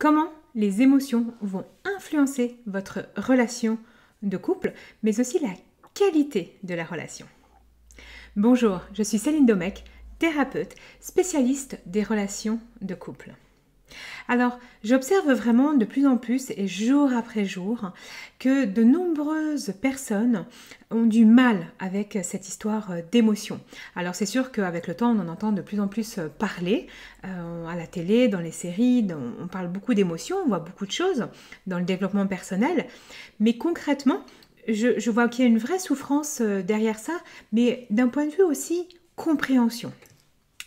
comment les émotions vont influencer votre relation de couple, mais aussi la qualité de la relation. Bonjour, je suis Céline Domecq, thérapeute, spécialiste des relations de couple. Alors, j'observe vraiment de plus en plus et jour après jour que de nombreuses personnes ont du mal avec cette histoire d'émotion. Alors c'est sûr qu'avec le temps, on en entend de plus en plus parler à la télé, dans les séries, on parle beaucoup d'émotions, on voit beaucoup de choses dans le développement personnel, mais concrètement, je vois qu'il y a une vraie souffrance derrière ça, mais d'un point de vue aussi compréhension.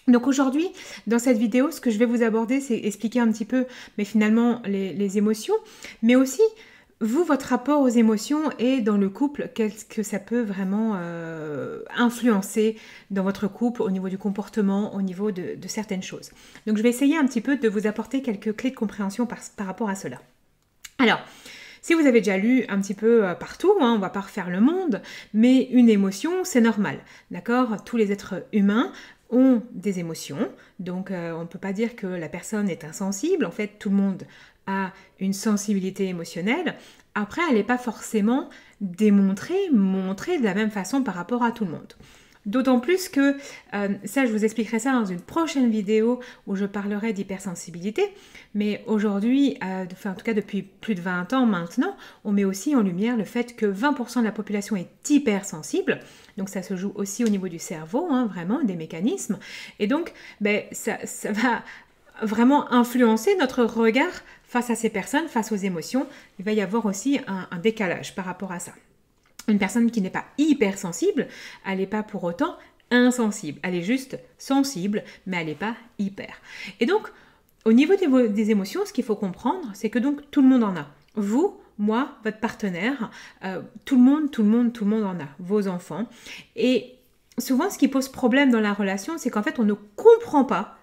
Donc aujourd'hui, dans cette vidéo, ce que je vais vous aborder, c'est expliquer un petit peu, mais finalement, les émotions, mais aussi, vous, votre rapport aux émotions et dans le couple, qu'est-ce que ça peut vraiment influencer dans votre couple au niveau du comportement, au niveau de certaines choses. Donc je vais essayer un petit peu de vous apporter quelques clés de compréhension par rapport à cela. Alors, si vous avez déjà lu un petit peu partout, on ne va pas refaire le monde, mais une émotion, c'est normal, d'accord? Tous les êtres humains ont des émotions, donc on ne peut pas dire que la personne est insensible, en fait tout le monde a une sensibilité émotionnelle, après elle n'est pas forcément montrée de la même façon par rapport à tout le monde. D'autant plus que, ça je vous expliquerai ça dans une prochaine vidéo où je parlerai d'hypersensibilité, mais aujourd'hui, en tout cas depuis plus de 20 ans maintenant, on met aussi en lumière le fait que 20% de la population est hypersensible, donc ça se joue aussi au niveau du cerveau, vraiment, des mécanismes, et donc ça va vraiment influencer notre regard face à ces personnes, face aux émotions. Il va y avoir aussi un décalage par rapport à ça. Une personne qui n'est pas hypersensible, elle n'est pas pour autant insensible. Elle est juste sensible, mais elle n'est pas hyper. Et donc, au niveau des émotions, ce qu'il faut comprendre, c'est que donc tout le monde en a. Vous, moi, votre partenaire, tout le monde en a. Vos enfants. Et souvent, ce qui pose problème dans la relation, c'est qu'en fait, on ne comprend pas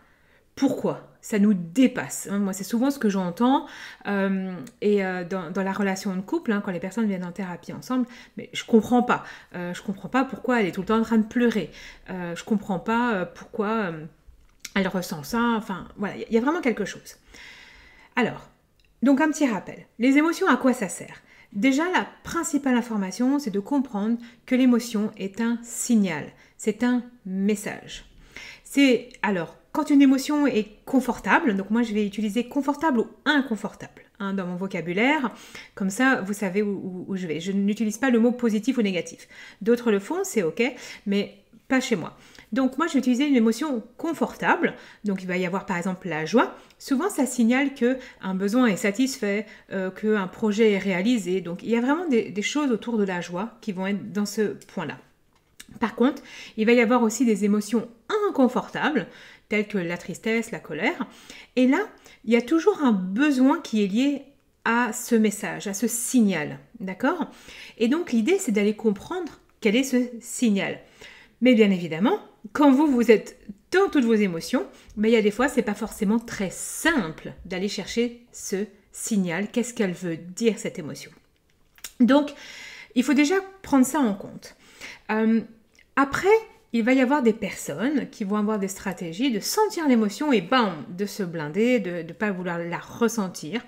pourquoi ça nous dépasse. Moi, c'est souvent ce que j'entends dans la relation de couple, quand les personnes viennent en thérapie ensemble, mais je comprends pas. Je comprends pas pourquoi elle est tout le temps en train de pleurer. Je comprends pas pourquoi elle ressent ça. Enfin, voilà, il y a vraiment quelque chose. Alors, donc un petit rappel. Les émotions, à quoi ça sert? Déjà, la principale information, c'est de comprendre que l'émotion est un signal. C'est un message. Alors, quand une émotion est confortable, donc moi je vais utiliser confortable ou inconfortable dans mon vocabulaire, comme ça vous savez où je vais. Je n'utilise pas le mot positif ou négatif. D'autres le font, c'est ok, mais pas chez moi. Donc moi je vais utiliser une émotion confortable, donc il va y avoir par exemple la joie. Souvent ça signale qu'un besoin est satisfait, qu'un projet est réalisé, donc il y a vraiment des choses autour de la joie qui vont être dans ce point-là. Par contre, il va y avoir aussi des émotions inconfortables, telles que la tristesse, la colère. Et là, il y a toujours un besoin qui est lié à ce message, à ce signal. D'accord? Et donc, l'idée, c'est d'aller comprendre quel est ce signal. Mais bien évidemment, quand vous êtes dans toutes vos émotions, il y a des fois, ce n'est pas forcément très simple d'aller chercher ce signal. Qu'est-ce qu'elle veut dire, cette émotion? Donc, il faut déjà prendre ça en compte. Après, il va y avoir des personnes qui vont avoir des stratégies de sentir l'émotion et bam, de se blinder, de ne pas vouloir la ressentir.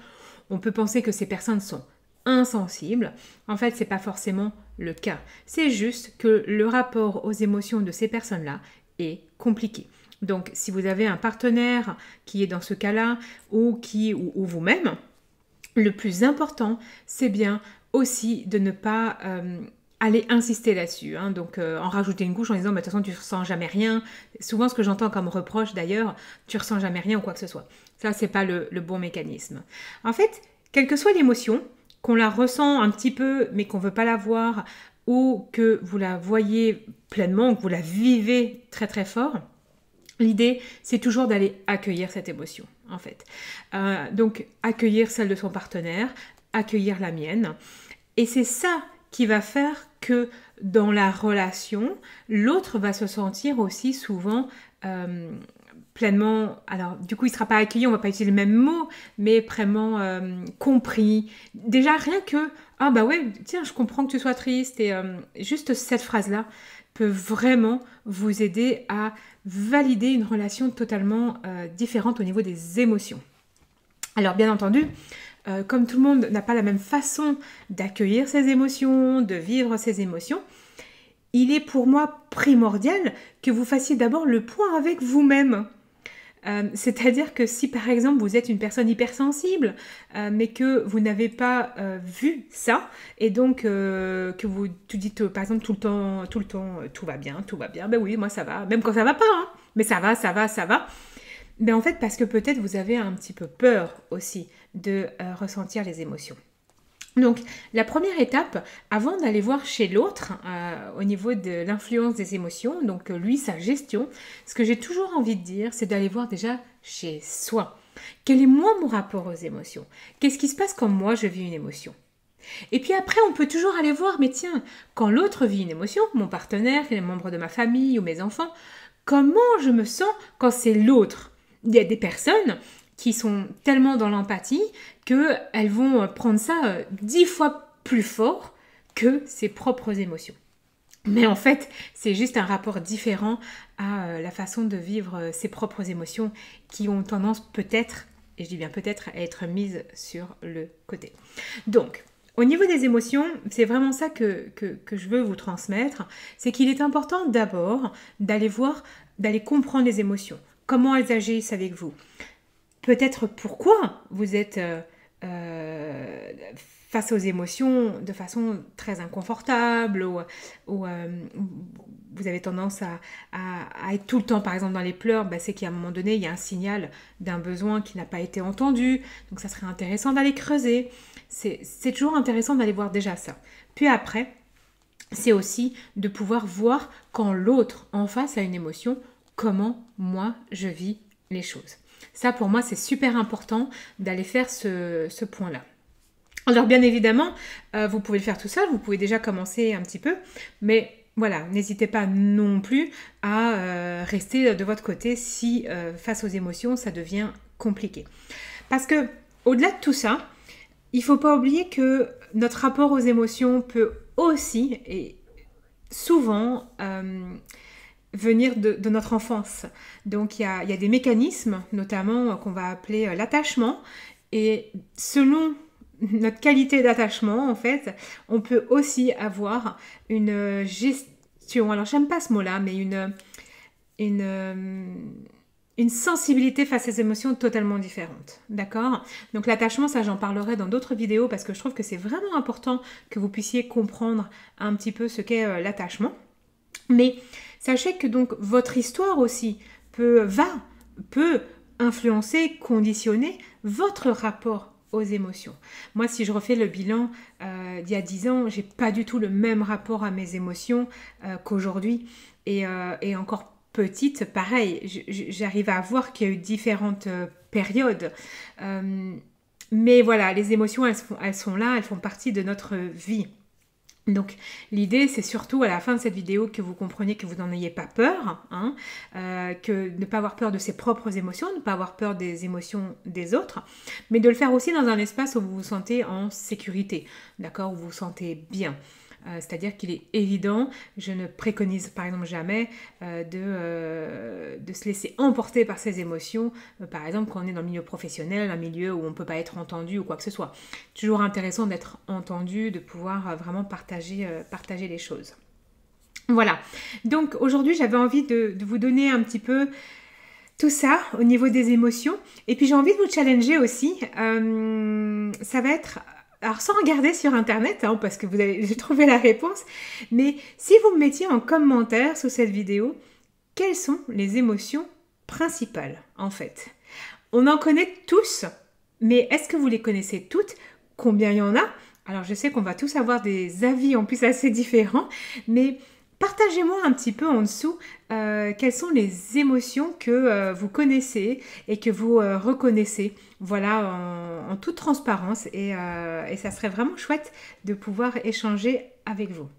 On peut penser que ces personnes sont insensibles. En fait, ce n'est pas forcément le cas. C'est juste que le rapport aux émotions de ces personnes-là est compliqué. Donc, si vous avez un partenaire qui est dans ce cas-là ou vous-même, le plus important, c'est bien aussi de ne pas aller insister là-dessus, donc en rajouter une couche en disant de toute façon tu ne ressens jamais rien. Souvent ce que j'entends comme reproche d'ailleurs, tu ne ressens jamais rien ou quoi que ce soit. Ça c'est pas le bon mécanisme. En fait, quelle que soit l'émotion, qu'on la ressent un petit peu mais qu'on ne veut pas la voir ou que vous la voyez pleinement, que vous la vivez très très fort, l'idée c'est toujours d'aller accueillir cette émotion en fait. Donc accueillir celle de son partenaire, accueillir la mienne, et c'est ça qui va faire que dans la relation, l'autre va se sentir aussi souvent pleinement, alors du coup il ne sera pas accueilli, on ne va pas utiliser le même mot, mais vraiment compris. Déjà rien que, ah bah ouais, tiens, je comprends que tu sois triste, et juste cette phrase-là peut vraiment vous aider à valider une relation totalement différente au niveau des émotions. Alors bien entendu, comme tout le monde n'a pas la même façon d'accueillir ses émotions, de vivre ses émotions, il est pour moi primordial que vous fassiez d'abord le point avec vous-même. C'est-à-dire que si par exemple vous êtes une personne hypersensible, mais que vous n'avez pas vu ça, et donc que vous tout dites par exemple tout le temps, tout va bien, ben oui, moi ça va, même quand ça va pas, hein, mais ça va. Ben en fait parce que peut-être vous avez un petit peu peur aussi de ressentir les émotions. Donc, la première étape, avant d'aller voir chez l'autre, au niveau de l'influence des émotions, donc lui, sa gestion, ce que j'ai toujours envie de dire, c'est d'aller voir déjà chez soi. Quel est moi mon rapport aux émotions? Qu'est-ce qui se passe quand moi je vis une émotion? Et puis après, on peut toujours aller voir, mais tiens, quand l'autre vit une émotion, mon partenaire, les membres de ma famille ou mes enfants, comment je me sens quand c'est l'autre? Il y a des personnes qui sont tellement dans l'empathie qu'elles vont prendre ça 10 fois plus fort que ses propres émotions. Mais en fait, c'est juste un rapport différent à la façon de vivre ses propres émotions qui ont tendance peut-être, et je dis bien peut-être, à être mises sur le côté. Donc, au niveau des émotions, c'est vraiment ça que je veux vous transmettre, c'est qu'il est important d'abord d'aller voir, d'aller comprendre les émotions, comment elles agissent avec vous. Peut-être pourquoi vous êtes face aux émotions de façon très inconfortable ou vous avez tendance à être tout le temps par exemple dans les pleurs, c'est qu'à un moment donné il y a un signal d'un besoin qui n'a pas été entendu, donc ça serait intéressant d'aller creuser. C'est toujours intéressant d'aller voir déjà ça. Puis après, c'est aussi de pouvoir voir quand l'autre en face a une émotion, comment moi je vis les choses. Ça, pour moi, c'est super important d'aller faire ce point-là. Alors, bien évidemment, vous pouvez le faire tout seul, vous pouvez déjà commencer un petit peu, mais voilà, n'hésitez pas non plus à rester de votre côté si, face aux émotions, ça devient compliqué. Parce que, au-delà de tout ça, il ne faut pas oublier que notre rapport aux émotions peut aussi, et souvent, venir de notre enfance. Donc il y a des mécanismes, notamment qu'on va appeler l'attachement, et selon notre qualité d'attachement, en fait, on peut aussi avoir une gestion, alors j'aime pas ce mot-là, mais une sensibilité face aux émotions totalement différente, d'accord? Donc l'attachement, ça j'en parlerai dans d'autres vidéos parce que je trouve que c'est vraiment important que vous puissiez comprendre un petit peu ce qu'est l'attachement. Mais sachez que donc votre histoire aussi peut influencer, conditionner votre rapport aux émotions. Moi, si je refais le bilan d'il y a 10 ans, j'ai pas du tout le même rapport à mes émotions qu'aujourd'hui. Et encore petite, pareil, j'arrive à voir qu'il y a eu différentes périodes. Mais voilà, les émotions, elles sont là, elles font partie de notre vie. Donc l'idée c'est surtout à la fin de cette vidéo que vous compreniez que vous n'en ayez pas peur, hein, que ne pas avoir peur de ses propres émotions, ne pas avoir peur des émotions des autres, mais de le faire aussi dans un espace où vous vous sentez en sécurité, d'accord, où vous vous sentez bien. C'est-à-dire qu'il est évident, je ne préconise par exemple jamais de se laisser emporter par ses émotions, par exemple quand on est dans le milieu professionnel, un milieu où on ne peut pas être entendu ou quoi que ce soit. Toujours intéressant d'être entendu, de pouvoir vraiment partager les choses. Voilà, donc aujourd'hui j'avais envie de vous donner un petit peu tout ça au niveau des émotions, et puis j'ai envie de vous challenger aussi, ça va être... Alors sans regarder sur internet, hein, parce que j'ai trouvé la réponse, mais si vous me mettiez en commentaire sous cette vidéo, quelles sont les émotions principales en fait? On en connaît tous, mais est-ce que vous les connaissez toutes? Combien il y en a? Alors je sais qu'on va tous avoir des avis en plus assez différents, mais partagez-moi un petit peu en dessous quelles sont les émotions que vous connaissez et que vous reconnaissez, voilà, en toute transparence, et ça serait vraiment chouette de pouvoir échanger avec vous.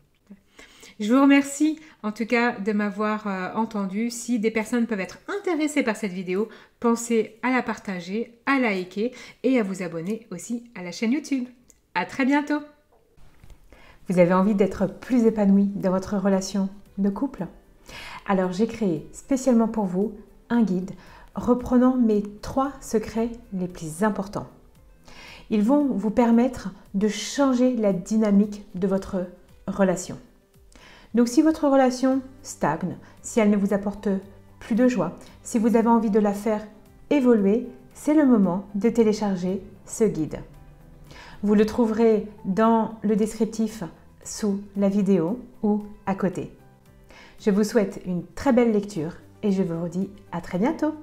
Je vous remercie en tout cas de m'avoir entendu. Si des personnes peuvent être intéressées par cette vidéo, pensez à la partager, à liker et à vous abonner aussi à la chaîne YouTube. À très bientôt! Vous avez envie d'être plus épanoui dans votre relation de couple? Alors j'ai créé spécialement pour vous un guide reprenant mes 3 secrets les plus importants. Ils vont vous permettre de changer la dynamique de votre relation. Donc si votre relation stagne, si elle ne vous apporte plus de joie, si vous avez envie de la faire évoluer, c'est le moment de télécharger ce guide. Vous le trouverez dans le descriptif sous la vidéo ou à côté. Je vous souhaite une très belle lecture et je vous dis à très bientôt.